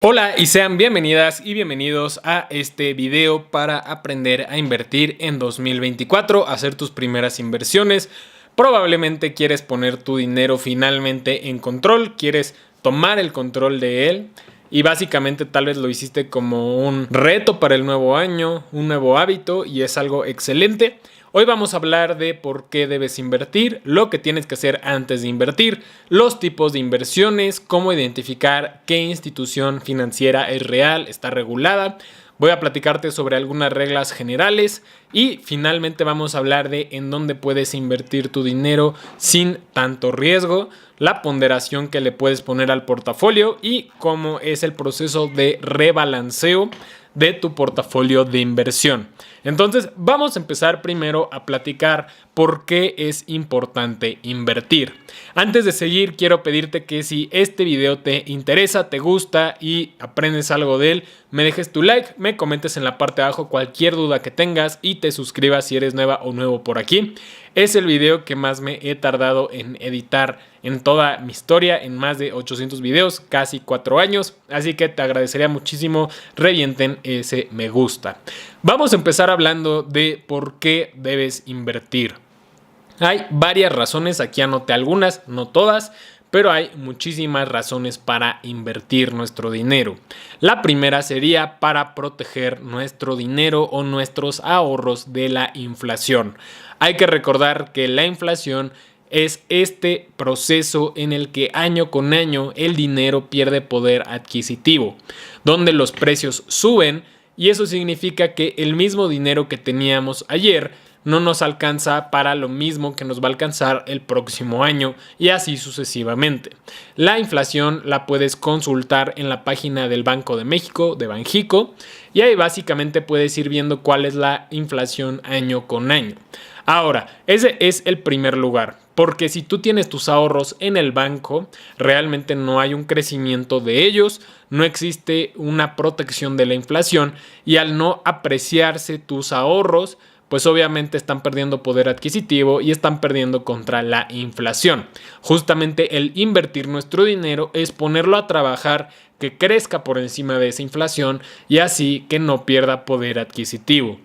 Hola y sean bienvenidas y bienvenidos a este video para aprender a invertir en 2024, hacer tus primeras inversiones. Probablemente quieres poner tu dinero finalmente en control, quieres tomar el control de él y básicamente tal vez lo hiciste como un reto para el nuevo año, un nuevo hábito y es algo excelente. Hoy vamos a hablar de por qué debes invertir, lo que tienes que hacer antes de invertir, los tipos de inversiones, cómo identificar qué institución financiera es real, está regulada. Voy a platicarte sobre algunas reglas generales y finalmente vamos a hablar de en dónde puedes invertir tu dinero sin tanto riesgo, la ponderación que le puedes poner al portafolio y cómo es el proceso de rebalanceo de tu portafolio de inversión. Entonces vamos a empezar primero a platicar por qué es importante invertir. Antes de seguir, quiero pedirte que si este video te interesa, te gusta y aprendes algo de él, me dejes tu like, me comentes en la parte de abajo cualquier duda que tengas y te suscribas si eres nueva o nuevo por aquí. Es el video que más me he tardado en editar en toda mi historia, en más de 800 videos, casi 4 años, así que te agradecería muchísimo revienten ese me gusta. Vamos a empezar hablando de por qué debes invertir. Hay varias razones, aquí anoté algunas, no todas, pero hay muchísimas razones para invertir nuestro dinero. La primera sería para proteger nuestro dinero o nuestros ahorros de la inflación. Hay que recordar que la inflación es este proceso en el que año con año el dinero pierde poder adquisitivo, donde los precios suben y eso significa que el mismo dinero que teníamos ayer no nos alcanza para lo mismo que nos va a alcanzar el próximo año y así sucesivamente. La inflación la puedes consultar en la página del Banco de México, de Banxico, y ahí básicamente puedes ir viendo cuál es la inflación año con año. Ahora, ese es el primer lugar, porque si tú tienes tus ahorros en el banco, realmente no hay un crecimiento de ellos, no existe una protección de la inflación y al no apreciarse tus ahorros, pues obviamente están perdiendo poder adquisitivo y están perdiendo contra la inflación. Justamente el invertir nuestro dinero es ponerlo a trabajar, que crezca por encima de esa inflación y así que no pierda poder adquisitivo.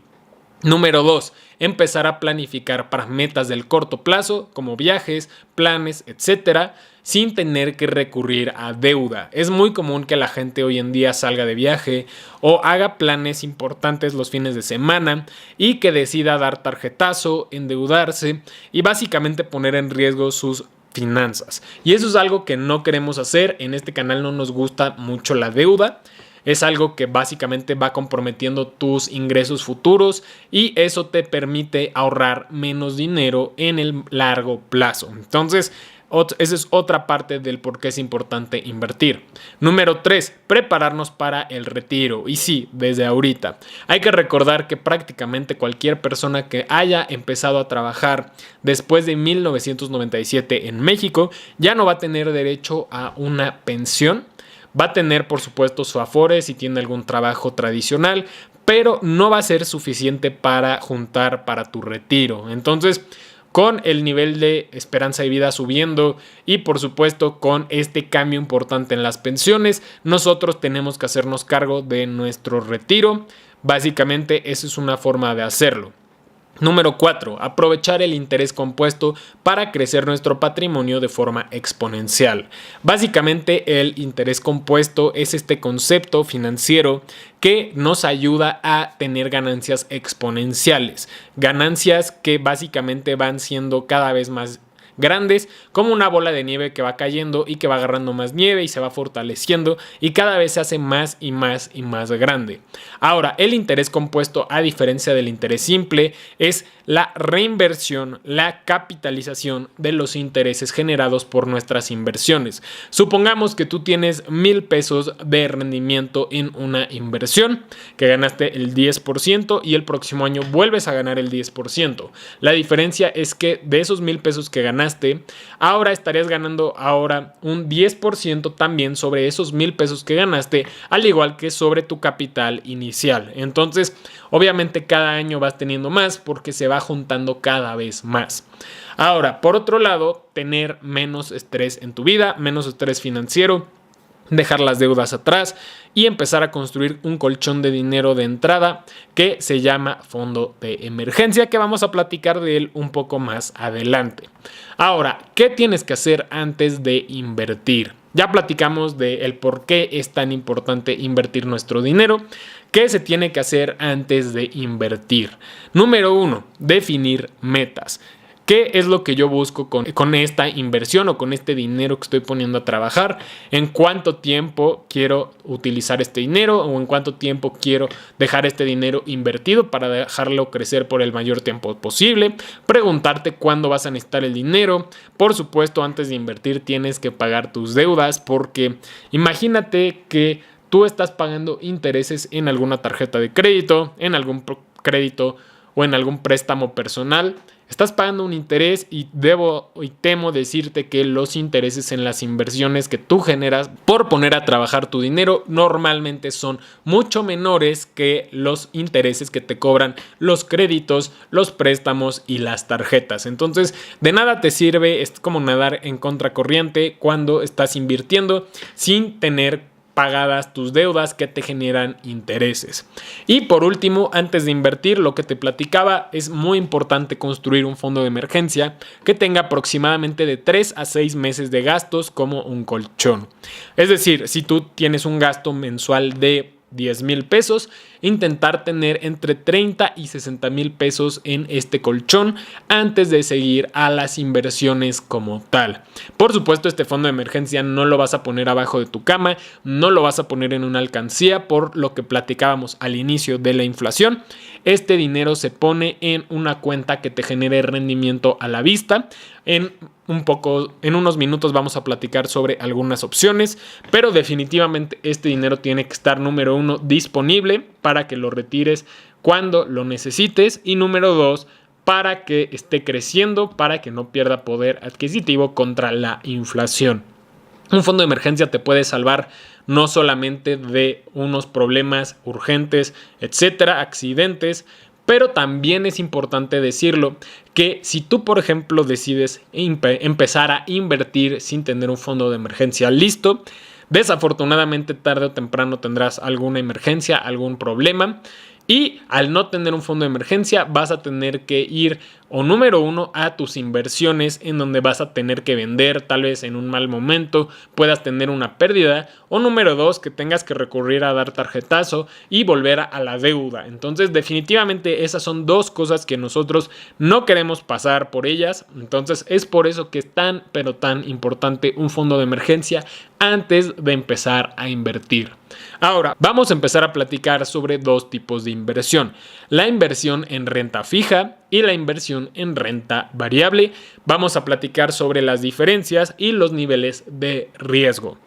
Número 2. Empezar a planificar para metas del corto plazo, como viajes, planes, etcétera, sin tener que recurrir a deuda. Es muy común que la gente hoy en día salga de viaje o haga planes importantes los fines de semana y que decida dar tarjetazo, endeudarse y básicamente poner en riesgo sus finanzas. Y eso es algo que no queremos hacer. En este canal no nos gusta mucho la deuda. Es algo que básicamente va comprometiendo tus ingresos futuros y eso te permite ahorrar menos dinero en el largo plazo. Entonces, esa es otra parte del por qué es importante invertir. Número 3, prepararnos para el retiro. Y sí, desde ahorita. Hay que recordar que prácticamente cualquier persona que haya empezado a trabajar después de 1997 en México ya no va a tener derecho a una pensión. Va a tener, por supuesto, su Afore si tiene algún trabajo tradicional, pero no va a ser suficiente para juntar para tu retiro. Entonces, con el nivel de esperanza de vida subiendo y, por supuesto, con este cambio importante en las pensiones, nosotros tenemos que hacernos cargo de nuestro retiro. Básicamente, esa es una forma de hacerlo. Número 4. Aprovechar el interés compuesto para crecer nuestro patrimonio de forma exponencial. Básicamente el interés compuesto es este concepto financiero que nos ayuda a tener ganancias exponenciales. Ganancias que básicamente van siendo cada vez más grandes, como una bola de nieve que va cayendo y que va agarrando más nieve y se va fortaleciendo y cada vez se hace más y más y más grande. Ahora, el interés compuesto, a diferencia del interés simple, es la reinversión, la capitalización de los intereses generados por nuestras inversiones. Supongamos que tú tienes 1,000 pesos de rendimiento en una inversión, que ganaste el 10% y el próximo año vuelves a ganar el 10%. La diferencia es que de esos 1,000 pesos que ganaste, ahora estarías ganando un 10% también sobre esos 1,000 pesos que ganaste, al igual que sobre tu capital inicial. Entonces, obviamente cada año vas teniendo más porque se va juntando cada vez más. Ahora, por otro lado, tener menos estrés en tu vida, menos estrés financiero. dejar las deudas atrás y empezar a construir un colchón de dinero de entrada que se llama fondo de emergencia, que vamos a platicar de él un poco más adelante. Ahora, ¿qué tienes que hacer antes de invertir? Ya platicamos del por qué es tan importante invertir nuestro dinero. ¿Qué se tiene que hacer antes de invertir? Número 1, definir metas. ¿Qué es lo que yo busco con esta inversión o con este dinero que estoy poniendo a trabajar? ¿En cuánto tiempo quiero utilizar este dinero o en cuánto tiempo quiero dejar este dinero invertido para dejarlo crecer por el mayor tiempo posible? Preguntarte cuándo vas a necesitar el dinero. Por supuesto, antes de invertir tienes que pagar tus deudas, porque imagínate que tú estás pagando intereses en alguna tarjeta de crédito, en algún crédito o en algún préstamo personal. Estás pagando un interés y temo decirte que los intereses en las inversiones que tú generas por poner a trabajar tu dinero normalmente son mucho menores que los intereses que te cobran los créditos, los préstamos y las tarjetas. Entonces, de nada te sirve, es como nadar en contracorriente cuando estás invirtiendo sin tener pagadas tus deudas que te generan intereses. Y por último, antes de invertir, lo que te platicaba, es muy importante construir un fondo de emergencia que tenga aproximadamente de 3 a 6 meses de gastos como un colchón. Es decir, si tú tienes un gasto mensual de 10,000 pesos, intentar tener entre 30 y 60 mil pesos en este colchón antes de seguir a las inversiones como tal. Por supuesto, este fondo de emergencia no lo vas a poner abajo de tu cama, no lo vas a poner en una alcancía, por lo que platicábamos al inicio de la inflación. Este dinero se pone en una cuenta que te genere rendimiento a la vista. En unos minutos vamos a platicar sobre algunas opciones, pero definitivamente este dinero tiene que estar, número 1, disponible para que lo retires cuando lo necesites, y número 2, para que esté creciendo, para que no pierda poder adquisitivo contra la inflación. Un fondo de emergencia te puede salvar no solamente de unos problemas urgentes, etcétera, accidentes, pero también es importante decirlo que si tú, por ejemplo, decides empezar a invertir sin tener un fondo de emergencia listo, desafortunadamente tarde o temprano tendrás alguna emergencia, algún problema. Y al no tener un fondo de emergencia vas a tener que ir, o número 1, a tus inversiones, en donde vas a tener que vender, tal vez en un mal momento puedas tener una pérdida, o número 2, que tengas que recurrir a dar tarjetazo y volver a la deuda. Entonces definitivamente esas son dos cosas que nosotros no queremos pasar por ellas. Entonces es por eso que es tan pero tan importante un fondo de emergencia antes de empezar a invertir. Ahora vamos a empezar a platicar sobre dos tipos de inversión: la inversión en renta fija y la inversión en renta variable. Vamos a platicar sobre las diferencias y los niveles de riesgo.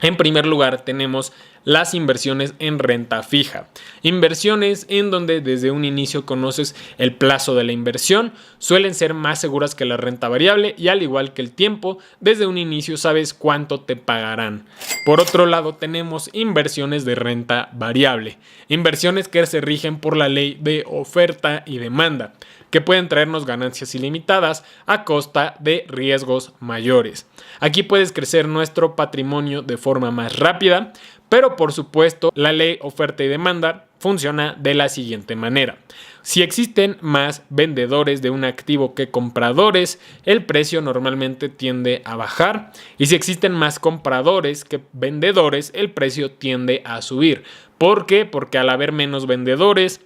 En primer lugar, tenemos las inversiones en renta fija. Inversiones en donde desde un inicio conoces el plazo de la inversión, suelen ser más seguras que la renta variable, y al igual que el tiempo, desde un inicio sabes cuánto te pagarán. Por otro lado, tenemos inversiones de renta variable. Inversiones que se rigen por la ley de oferta y demanda, que pueden traernos ganancias ilimitadas a costa de riesgos mayores. Aquí puedes crecer nuestro patrimonio de forma más rápida, pero por supuesto la ley oferta y demanda funciona de la siguiente manera: si existen más vendedores de un activo que compradores, el precio normalmente tiende a bajar, y si existen más compradores que vendedores, el precio tiende a subir. ¿Por qué? Porque al haber menos vendedores,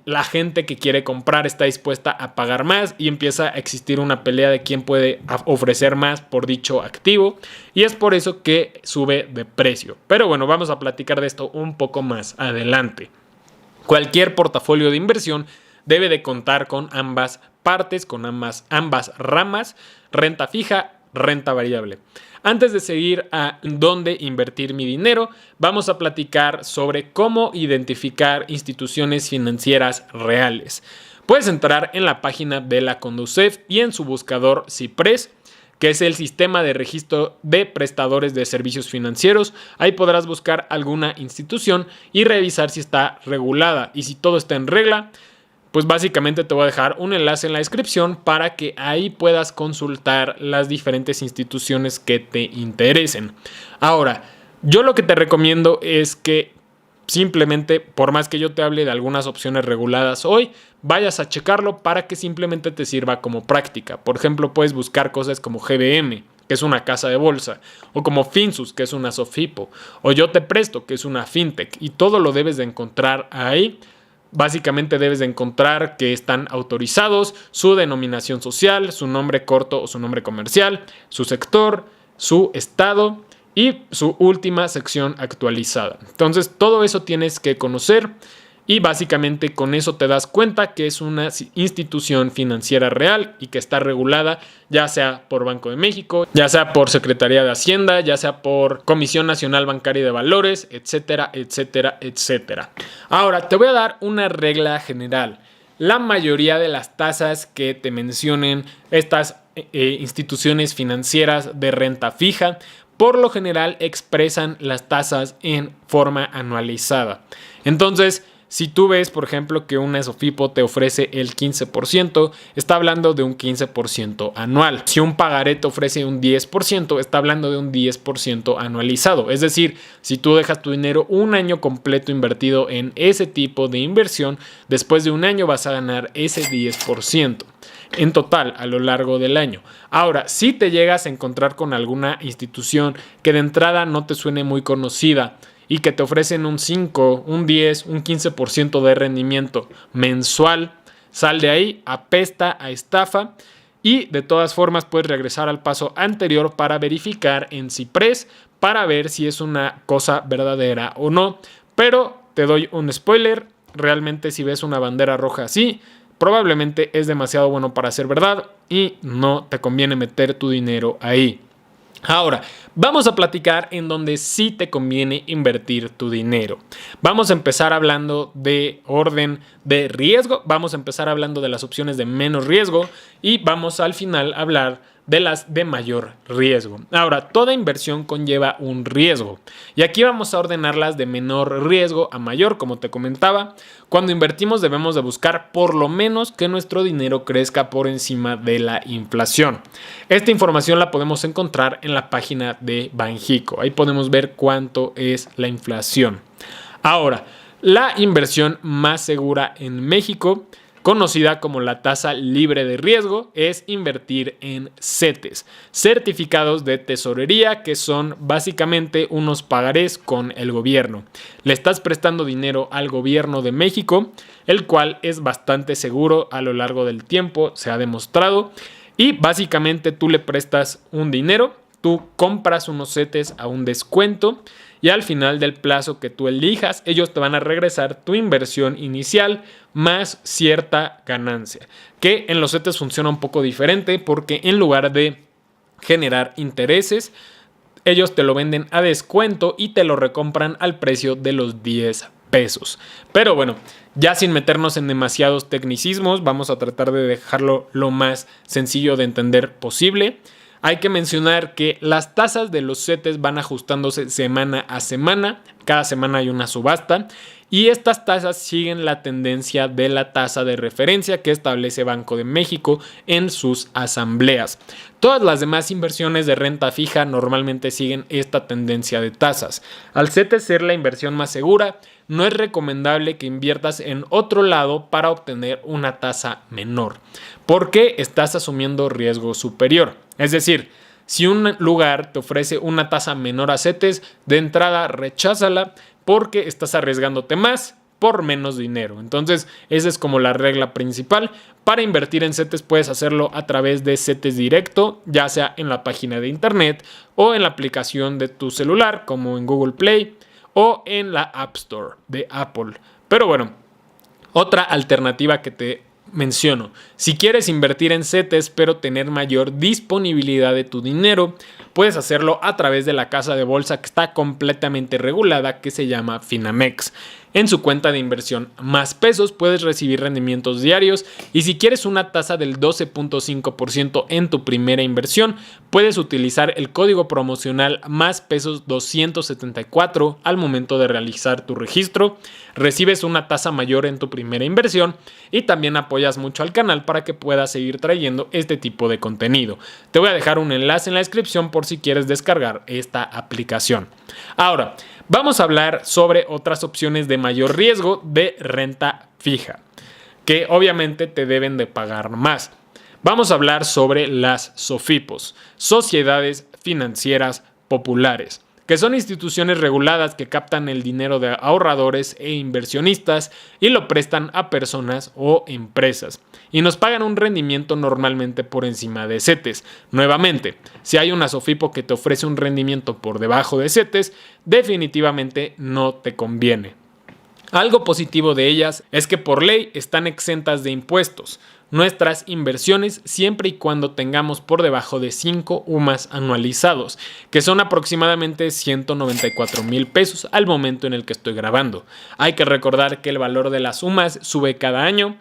la gente que quiere comprar está dispuesta a pagar más y empieza a existir una pelea de quién puede ofrecer más por dicho activo, y es por eso que sube de precio. Pero bueno, vamos a platicar de esto un poco más adelante. Cualquier portafolio de inversión debe de contar con ambas partes, con ambas ramas: renta fija, renta variable. Antes de seguir a dónde invertir mi dinero, vamos a platicar sobre cómo identificar instituciones financieras reales. Puedes entrar en la página de la Conducef y en su buscador CIPRES, que es el sistema de registro de prestadores de servicios financieros. Ahí podrás buscar alguna institución y revisar si está regulada, y si todo está en regla, pues básicamente te voy a dejar un enlace en la descripción para que ahí puedas consultar las diferentes instituciones que te interesen. Ahora, Yo lo que te recomiendo es que simplemente, por más que yo te hable de algunas opciones reguladas hoy, vayas a checarlo para que simplemente te sirva como práctica. Por ejemplo, puedes buscar cosas como GBM, que es una casa de bolsa, o como Finsus, que es una Sofipo, o Yo Te Presto, que es una fintech, y todo lo debes de encontrar ahí. Básicamente debes de encontrar que están autorizados, su denominación social, su nombre corto o su nombre comercial, su sector, su estado y su última sección actualizada. Entonces todo eso tienes que conocer y básicamente con eso te das cuenta que es una institución financiera real y que está regulada ya sea por Banco de México, ya sea por Secretaría de Hacienda, ya sea por Comisión Nacional Bancaria de Valores, etcétera, etcétera, etcétera. Ahora te voy a dar una regla general. La mayoría de las tasas que te mencionen estas instituciones financieras de renta fija, por lo general expresan las tasas en forma anualizada. Entonces, si tú ves, por ejemplo, que una Sofipo te ofrece el 15%, está hablando de un 15% anual. Si un pagaré te ofrece un 10%, está hablando de un 10% anualizado. Es decir, si tú dejas tu dinero un año completo invertido en ese tipo de inversión, después de un año vas a ganar ese 10%. En total a lo largo del año. Ahora, si te llegas a encontrar con alguna institución que de entrada no te suene muy conocida y que te ofrecen un 5, un 10, un 15% de rendimiento mensual, sal de ahí, apesta a estafa y de todas formas puedes regresar al paso anterior para verificar en Ciprés para ver si es una cosa verdadera o no. Pero te doy un spoiler, realmente si ves una bandera roja así, probablemente es demasiado bueno para ser verdad y no te conviene meter tu dinero ahí. Ahora, vamos a platicar en donde sí te conviene invertir tu dinero. Vamos a empezar hablando de orden de riesgo, vamos a empezar hablando de las opciones de menos riesgo y vamos al final a hablar de las de mayor riesgo. Ahora, toda inversión conlleva un riesgo y aquí vamos a ordenarlas de menor riesgo a mayor, como te comentaba. Cuando invertimos debemos de buscar por lo menos que nuestro dinero crezca por encima de la inflación. Esta información la podemos encontrar en la página de Banxico. Ahí podemos ver cuánto es la inflación. Ahora, la inversión más segura en México, conocida como la tasa libre de riesgo, es invertir en CETES, certificados de tesorería, que son básicamente unos pagarés con el gobierno. Le estás prestando dinero al gobierno de México, el cual es bastante seguro a lo largo del tiempo, se ha demostrado, y básicamente tú le prestas un dinero, tú compras unos CETES a un descuento y al final del plazo que tú elijas, ellos te van a regresar tu inversión inicial más cierta ganancia. Que en los CETES funciona un poco diferente porque en lugar de generar intereses, ellos te lo venden a descuento y te lo recompran al precio de los 10 pesos. Pero bueno, ya sin meternos en demasiados tecnicismos, vamos a tratar de dejarlo lo más sencillo de entender posible. Hay que mencionar que las tasas de los CETES van ajustándose semana a semana. Cada semana hay una subasta y estas tasas siguen la tendencia de la tasa de referencia que establece Banco de México en sus asambleas. Todas las demás inversiones de renta fija normalmente siguen esta tendencia de tasas. Al CETES ser la inversión más segura, no es recomendable que inviertas en otro lado para obtener una tasa menor, porque estás asumiendo riesgo superior. Es decir, si un lugar te ofrece una tasa menor a CETES, de entrada recházala porque estás arriesgándote más por menos dinero. Entonces, esa es como la regla principal. Para invertir en CETES puedes hacerlo a través de CETES Directo, ya sea en la página de internet o en la aplicación de tu celular, como en Google Play o en la App Store de Apple. Pero bueno, otra alternativa que te menciono, si quieres invertir en CETES pero tener mayor disponibilidad de tu dinero, puedes hacerlo a través de la casa de bolsa que está completamente regulada, que se llama Finamex. En su cuenta de inversión Más Pesos puedes recibir rendimientos diarios y si quieres una tasa del 12.5% en tu primera inversión, puedes utilizar el código promocional Más Pesos 274 al momento de realizar tu registro. Recibes una tasa mayor en tu primera inversión y también apoyas apoyas mucho al canal para que pueda seguir trayendo este tipo de contenido. Te voy a dejar un enlace en la descripción por si quieres descargar esta aplicación. Ahora, vamos a hablar sobre otras opciones de mayor riesgo de renta fija, que obviamente te deben de pagar más. Vamos a hablar sobre las SOFIPOS, Sociedades Financieras Populares, que son instituciones reguladas que captan el dinero de ahorradores e inversionistas y lo prestan a personas o empresas, y nos pagan un rendimiento normalmente por encima de CETES. Nuevamente, si hay una SOFIPO que te ofrece un rendimiento por debajo de CETES, definitivamente no te conviene. Algo positivo de ellas es que por ley están exentas de impuestos nuestras inversiones siempre y cuando tengamos por debajo de 5 UMAS anualizados, que son aproximadamente 194,000 pesos al momento en el que estoy grabando. Hay que recordar que el valor de las UMAS sube cada año.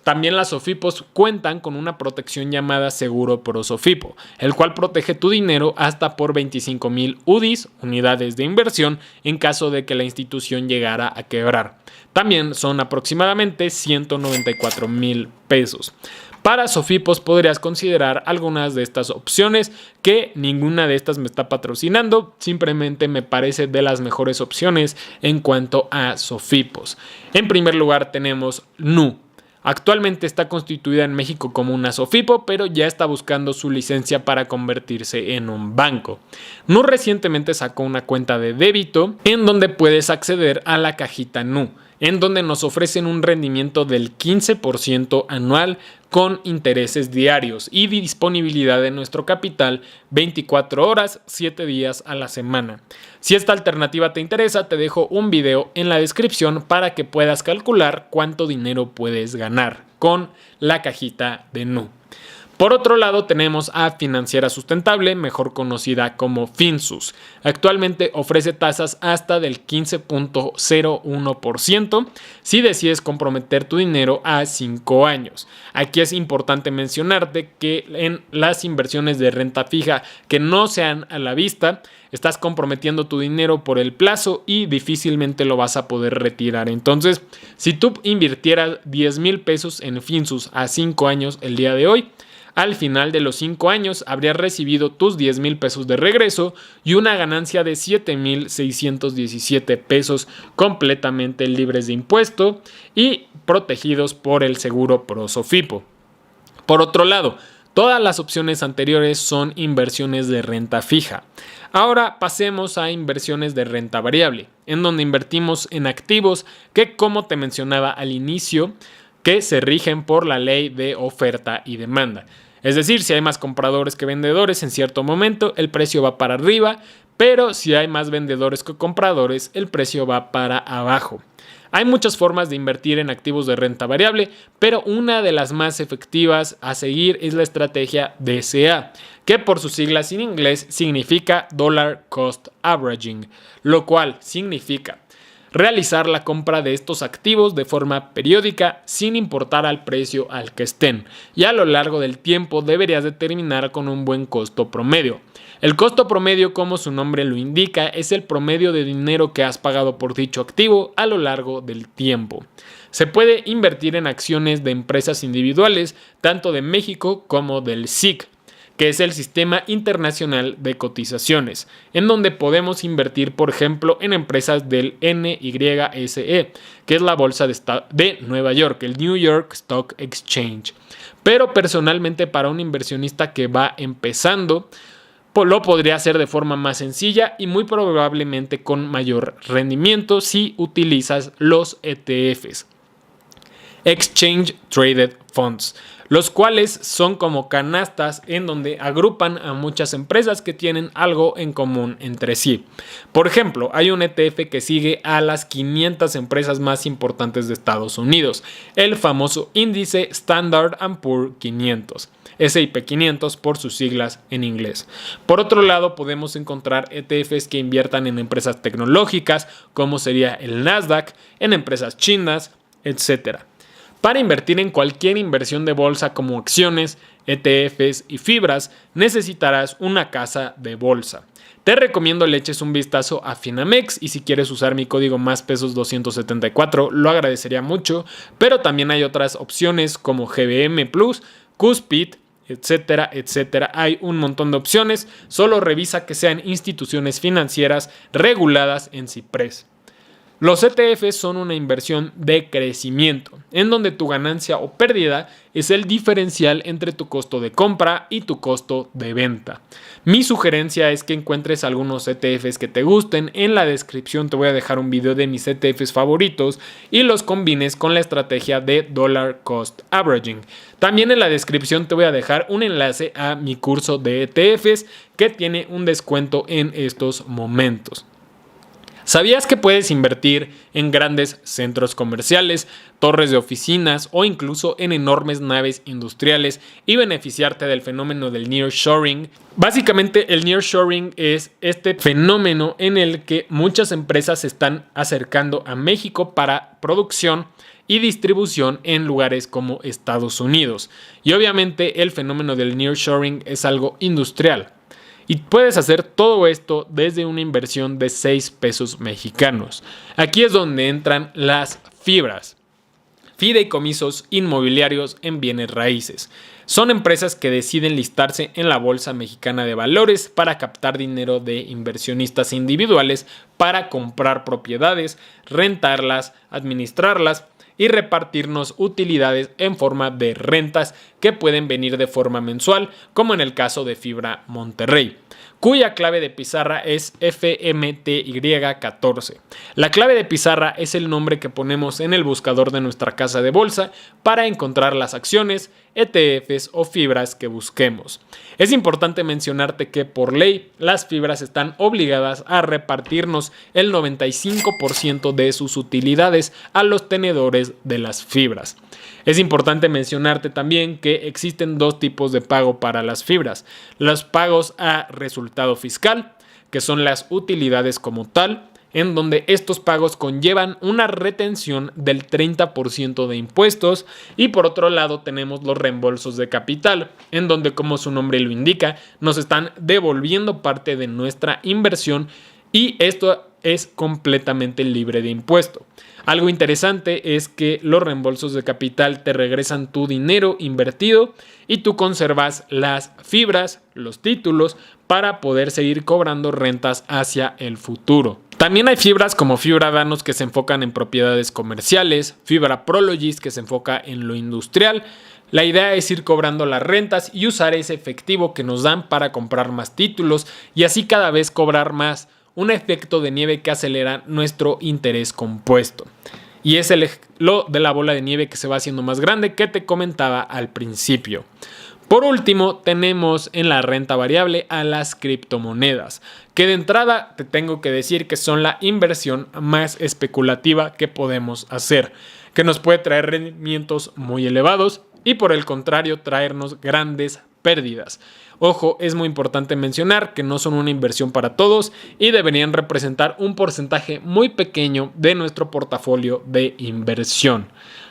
También las SOFIPOS cuentan con una protección llamada Seguro Pro SOFIPO, el cual protege tu dinero hasta por 25,000 UDIs, unidades de inversión, en caso de que la institución llegara a quebrar. También son aproximadamente 194,000 pesos. Para SOFIPOS podrías considerar algunas de estas opciones, que ninguna de estas me está patrocinando, simplemente me parece de las mejores opciones en cuanto a SOFIPOS. En primer lugar tenemos NU. Actualmente está constituida en México como una SOFIPO, pero ya está buscando su licencia para convertirse en un banco. NU recientemente sacó una cuenta de débito en donde puedes acceder a la cajita NU, en donde nos ofrecen un rendimiento del 15% anual con intereses diarios y disponibilidad de nuestro capital 24 horas, 7 días a la semana. Si esta alternativa te interesa, te dejo un video en la descripción para que puedas calcular cuánto dinero puedes ganar con la cajita de NU. Por otro lado tenemos a Financiera Sustentable, mejor conocida como Finsus. Actualmente ofrece tasas hasta del 15.01% si decides comprometer tu dinero a 5 años. Aquí es importante mencionarte que en las inversiones de renta fija que no sean a la vista, estás comprometiendo tu dinero por el plazo y difícilmente lo vas a poder retirar. Entonces, si tú invirtieras 10,000 pesos en Finsus a 5 años el día de hoy, al final de los 5 años habrías recibido tus 10,000 pesos de regreso y una ganancia de 7,617 pesos completamente libres de impuesto y protegidos por el Seguro Pro SOFIPO. Por otro lado, todas las opciones anteriores son inversiones de renta fija. Ahora pasemos a inversiones de renta variable, en donde invertimos en activos que, como te mencionaba al inicio, que se rigen por la ley de oferta y demanda. Es decir, si hay más compradores que vendedores en cierto momento, el precio va para arriba, pero si hay más vendedores que compradores, el precio va para abajo. Hay muchas formas de invertir en activos de renta variable, pero una de las más efectivas a seguir es la estrategia DCA, que por sus siglas en inglés significa Dollar Cost Averaging, lo cual significa realizar la compra de estos activos de forma periódica sin importar al precio al que estén, y a lo largo del tiempo deberías determinar con un buen costo promedio. El costo promedio, como su nombre lo indica, es el promedio de dinero que has pagado por dicho activo a lo largo del tiempo. Se puede invertir en acciones de empresas individuales, tanto de México como del SIC, que es el Sistema Internacional de Cotizaciones, en donde podemos invertir, por ejemplo, en empresas del NYSE, que es la bolsa de Nueva York, el New York Stock Exchange. Pero personalmente, para un inversionista que va empezando, lo podría hacer de forma más sencilla y muy probablemente con mayor rendimiento si utilizas los ETFs. Exchange Traded Funds, los cuales son como canastas en donde agrupan a muchas empresas que tienen algo en común entre sí. Por ejemplo, hay un ETF que sigue a las 500 empresas más importantes de Estados Unidos, el famoso índice Standard & Poor's 500. S&P 500 por sus siglas en inglés. Por otro lado, podemos encontrar ETFs que inviertan en empresas tecnológicas, como sería el Nasdaq, en empresas chinas, etc. Para invertir en cualquier inversión de bolsa como acciones, ETFs y fibras, necesitarás una casa de bolsa. Te recomiendo le eches un vistazo a Finamex y si quieres usar mi código MÁSPESOS274 lo agradecería mucho, pero también hay otras opciones como GBM Plus, Cuspid, etcétera, etcétera. Hay un montón de opciones, solo revisa que sean instituciones financieras reguladas en CIPRES. Los ETFs son una inversión de crecimiento, en donde tu ganancia o pérdida es el diferencial entre tu costo de compra y tu costo de venta. Mi sugerencia es que encuentres algunos ETFs que te gusten. En la descripción te voy a dejar un video de mis ETFs favoritos y los combines con la estrategia de Dollar Cost Averaging. También en la descripción te voy a dejar un enlace a mi curso de ETFs que tiene un descuento en estos momentos. ¿Sabías que puedes invertir en grandes centros comerciales, torres de oficinas o incluso en enormes naves industriales y beneficiarte del fenómeno del nearshoring? Básicamente el nearshoring es este fenómeno en el que muchas empresas se están acercando a México para producción y distribución en lugares como Estados Unidos. Y obviamente el fenómeno del nearshoring es algo industrial. Y puedes hacer todo esto desde una inversión de 6 pesos mexicanos. Aquí es donde entran las fibras. Fideicomisos inmobiliarios en bienes raíces. Son empresas que deciden listarse en la Bolsa Mexicana de Valores para captar dinero de inversionistas individuales para comprar propiedades, rentarlas, administrarlas y repartirnos utilidades en forma de rentas que pueden venir de forma mensual, como en el caso de Fibra Monterrey, cuya clave de pizarra es FMTY14. La clave de pizarra es el nombre que ponemos en el buscador de nuestra casa de bolsa para encontrar las acciones, ETFs o fibras que busquemos. Es importante mencionarte que por ley las fibras están obligadas a repartirnos el 95% de sus utilidades a los tenedores de las fibras. Es importante mencionarte también que existen dos tipos de pago para las fibras: los pagos a resultado fiscal, que son las utilidades como tal, en donde estos pagos conllevan una retención del 30% de impuestos, y por otro lado tenemos los reembolsos de capital, en donde, como su nombre lo indica, nos están devolviendo parte de nuestra inversión y esto es completamente libre de impuesto. Algo interesante es que los reembolsos de capital te regresan tu dinero invertido y tú conservas las fibras, los títulos, para poder seguir cobrando rentas hacia el futuro. También hay fibras como Fibra Danos que se enfocan en propiedades comerciales, Fibra Prologis que se enfoca en lo industrial. La idea es ir cobrando las rentas y usar ese efectivo que nos dan para comprar más títulos y así cada vez cobrar más. Un efecto de nieve que acelera nuestro interés compuesto. Y es lo de la bola de nieve que se va haciendo más grande que te comentaba al principio. Por último, tenemos en la renta variable a las criptomonedas, que de entrada te tengo que decir que son la inversión más especulativa que podemos hacer, que nos puede traer rendimientos muy elevados y por el contrario traernos grandes pérdidas. Ojo, es muy importante mencionar que no son una inversión para todos y deberían representar un porcentaje muy pequeño de nuestro portafolio de inversión.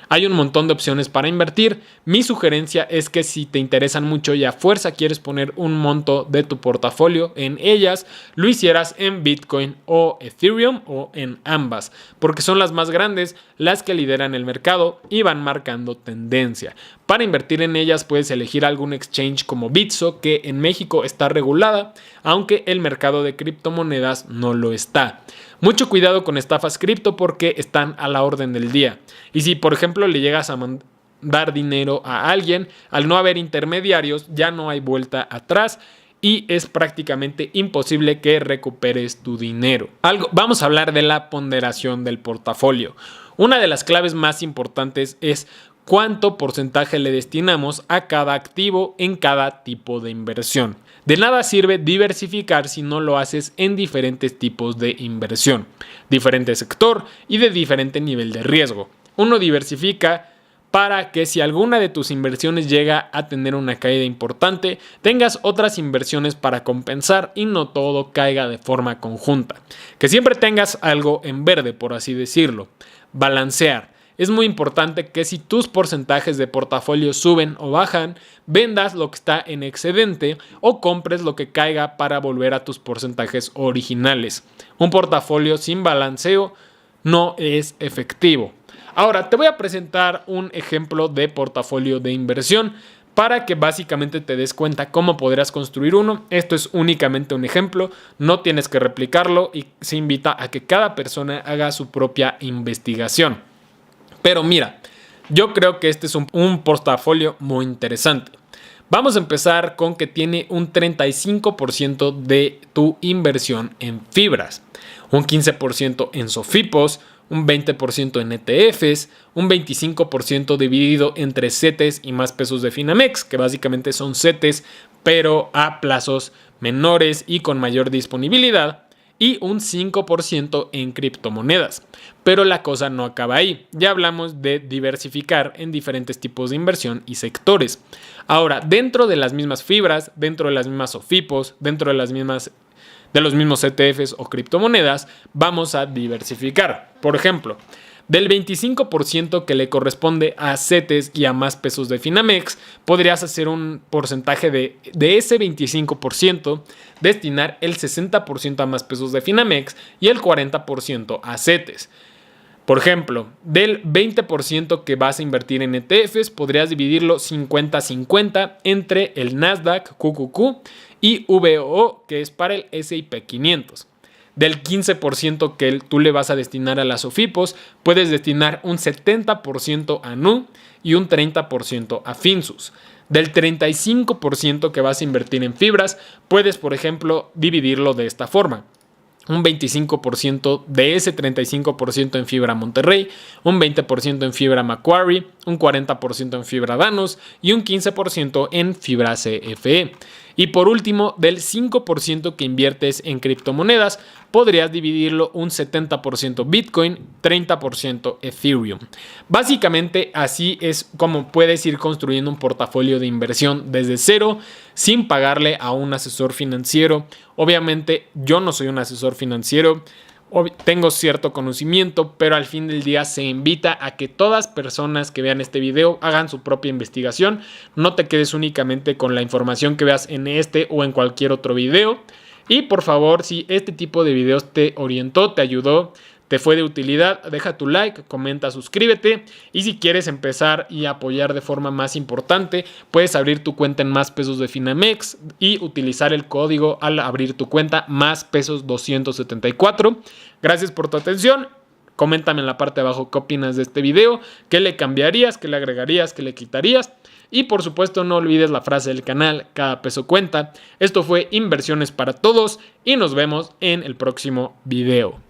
Hay un montón de opciones para invertir. Mi sugerencia es que si te interesan mucho y a fuerza quieres poner un monto de tu portafolio en ellas, lo hicieras en Bitcoin o Ethereum o en ambas, porque son las más grandes, las que lideran el mercado y van marcando tendencia. Para invertir en ellas puedes elegir algún exchange como Bitso, que en México está regulada, aunque el mercado de criptomonedas no lo está. Mucho cuidado con estafas cripto porque están a la orden del día. Y si por ejemplo le llegas a mandar dinero a alguien, al no haber intermediarios ya no hay vuelta atrás y es prácticamente imposible que recuperes tu dinero. Vamos a hablar de la ponderación del portafolio. Una de las claves más importantes es cuánto porcentaje le destinamos a cada activo en cada tipo de inversión. De nada sirve diversificar si no lo haces en diferentes tipos de inversión, diferente sector y de diferente nivel de riesgo. Uno diversifica para que si alguna de tus inversiones llega a tener una caída importante, tengas otras inversiones para compensar y no todo caiga de forma conjunta. Que siempre tengas algo en verde, por así decirlo. Balancear. es muy importante que si tus porcentajes de portafolio suben o bajan, vendas lo que está en excedente o compres lo que caiga para volver a tus porcentajes originales. Un portafolio sin balanceo no es efectivo. Ahora te voy a presentar un ejemplo de portafolio de inversión para que básicamente te des cuenta cómo podrás construir uno. Esto es únicamente un ejemplo, no tienes que replicarlo y se invita a que cada persona haga su propia investigación. Pero mira, yo creo que este es un portafolio muy interesante. Vamos a empezar con que tiene un 35% de tu inversión en fibras, un 15% en SOFIPOS, un 20% en ETFs, un 25% dividido entre CETES y más pesos de Finamex, que básicamente son CETES, pero a plazos menores y con mayor disponibilidad, y un 5% en criptomonedas. Pero la cosa no acaba ahí. Ya hablamos de diversificar en diferentes tipos de inversión y sectores. Ahora, dentro de las mismas fibras, dentro de las mismas SOFIPOS, dentro de los mismos ETFs o criptomonedas, vamos a diversificar. Por ejemplo, del 25% que le corresponde a CETES y a más pesos de Finamex, podrías hacer un porcentaje de ese 25%, destinar el 60% a más pesos de Finamex y el 40% a CETES. Por ejemplo, del 20% que vas a invertir en ETFs, podrías dividirlo 50-50 entre el Nasdaq, QQQ y VOO, que es para el S&P 500. Del 15% que tú le vas a destinar a las SOFIPOS, puedes destinar un 70% a NU y un 30% a Finsus. Del 35% que vas a invertir en fibras, puedes, por ejemplo, dividirlo de esta forma. Un 25% de ese 35% en fibra Monterrey, un 20% en fibra Macquarie, un 40% en fibra Danos y un 15% en fibra CFE. Y por último, del 5% que inviertes en criptomonedas, podrías dividirlo un 70% Bitcoin, 30% Ethereum. Básicamente así es como puedes ir construyendo un portafolio de inversión desde cero sin pagarle a un asesor financiero. Obviamente yo no soy un asesor financiero, tengo cierto conocimiento, pero al fin del día se invita a que todas personas que vean este video hagan su propia investigación. No te quedes únicamente con la información que veas en este o en cualquier otro video. Y por favor, si este tipo de videos te orientó, te ayudó, te fue de utilidad, deja tu like, comenta, suscríbete. Y si quieres empezar y apoyar de forma más importante, puedes abrir tu cuenta en más pesos de Finamex y utilizar el código al abrir tu cuenta más pesos 274. Gracias por tu atención. Coméntame en la parte de abajo qué opinas de este video, qué le cambiarías, qué le agregarías, qué le quitarías. Y por supuesto no olvides la frase del canal, cada peso cuenta. Esto fue Inversiones para Todos y nos vemos en el próximo video.